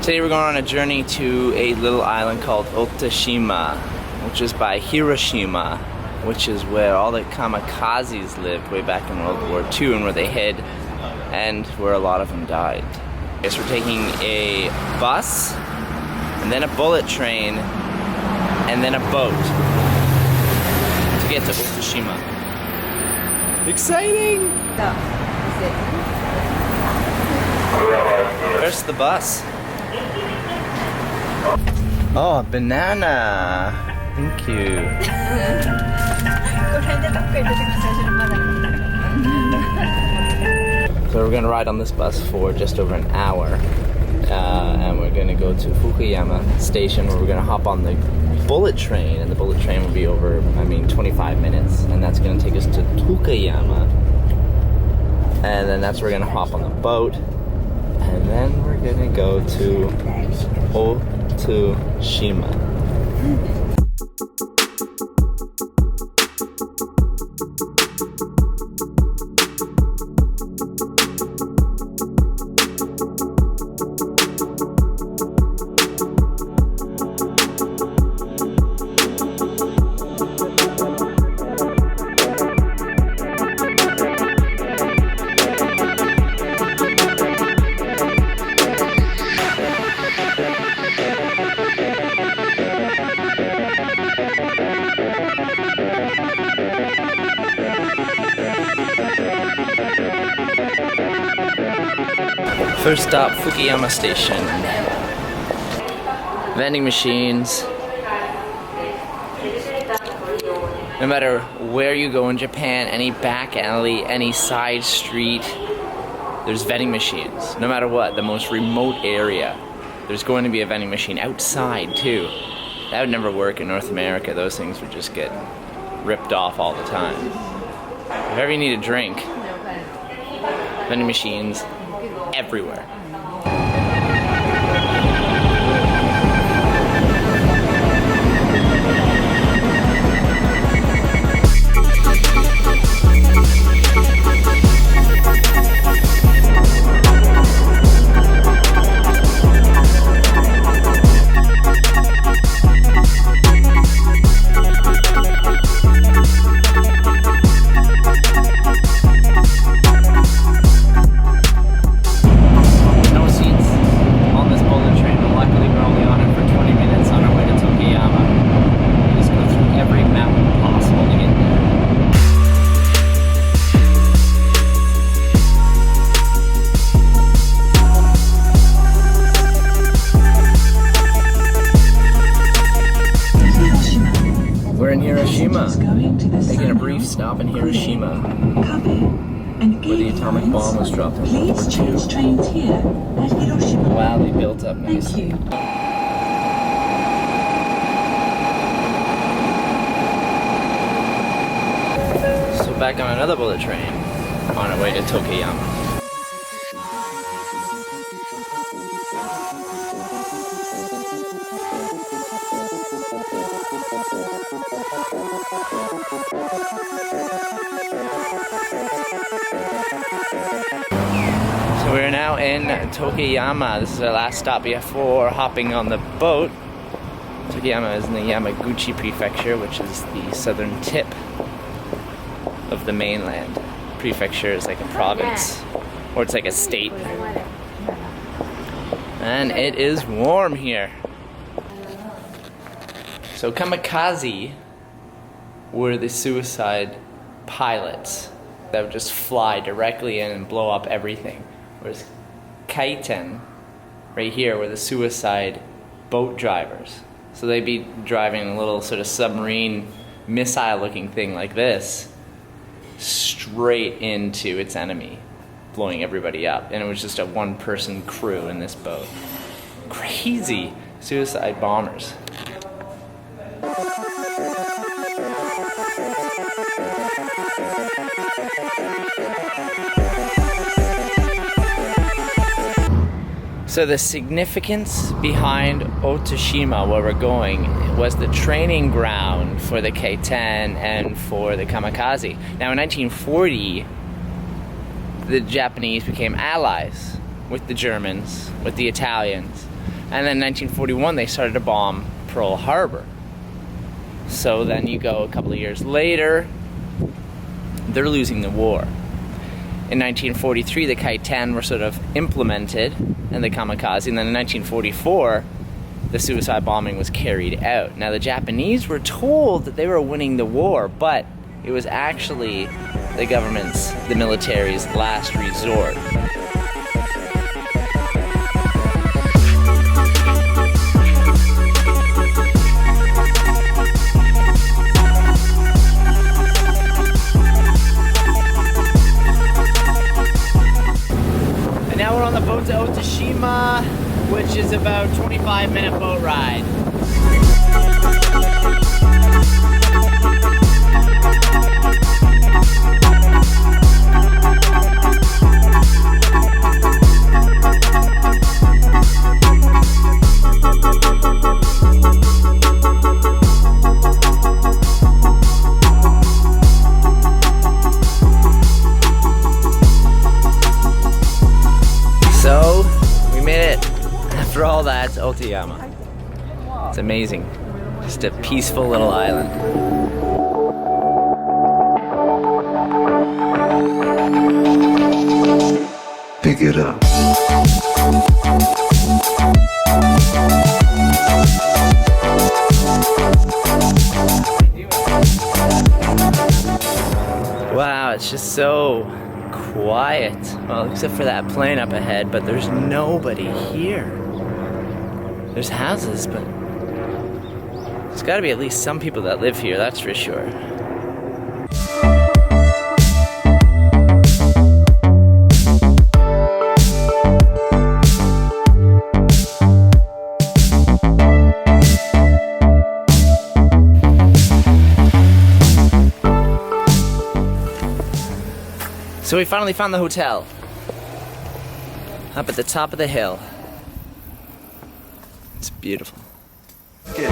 Today we're going on a journey to a little island called Otashima, which is by Hiroshima, which is where all the kamikazes lived way back in World War II and where they hid, and where a lot of them died. Guess we're taking a bus, and then a bullet train, and then a boat to get to Otashima. Exciting! Where's the bus? Oh, a banana! Thank you. So we're gonna ride on this bus for just over an hour, and we're gonna go to Fukuyama Station, where we're gonna hop on the bullet train, and the bullet train will be over, 25 minutes, and that's gonna take us to Fukuyama, and then that's where we're gonna hop on the boat, and then we're gonna go to Otashima. First stop, Fukuyama Station. Vending machines. No matter where you go in Japan, any back alley, any side street, there's vending machines. No matter what, the most remote area, there's going to be a vending machine outside too. That would never work in North America. Those things would just get ripped off all the time. If ever you need a drink, vending machines everywhere. We're in Hiroshima, taking a brief stop in Hiroshima, where the atomic bomb was dropped in World War II. Wow, they built up nicely. So back on another bullet train, on our way to Tokuyama. So we're now in Tokuyama. This is our last stop before hopping on the boat. Tokuyama is in the Yamaguchi prefecture, which is the southern tip of the mainland. Prefecture is like a province, or it's like a state. And it is warm here. So kamikaze were the suicide pilots that would just fly directly in and blow up everything. Whereas kaiten, right here, were the suicide boat drivers. So they'd be driving a little sort of submarine missile-looking thing like this straight into its enemy, blowing everybody up. And it was just a one-person crew in this boat. Crazy suicide bombers. So the significance behind Otashima, where we're going, was the training ground for the K-10 and for the kamikaze. Now in 1940, the Japanese became allies with the Germans, with the Italians. And then in 1941, they started to bomb Pearl Harbor. So then you go a couple of years later, they're losing the war. In 1943, the Kite-10 were sort of implemented, and the kamikaze, and then in 1944, the suicide bombing was carried out. Now, the Japanese were told that they were winning the war, but it was actually the government's, the military's last resort. Now we're on the boat to Otashima, which is about 25-minute boat ride. So, we made it. After all that, to Otayama. It's amazing. Just a peaceful little island. Pick it up. Wow, it's just so quiet. Well, except for that plane up ahead, but there's nobody here. There's houses, but there's gotta be at least some people that live here, that's for sure. So we finally found the hotel. Up at the top of the hill. It's beautiful. Get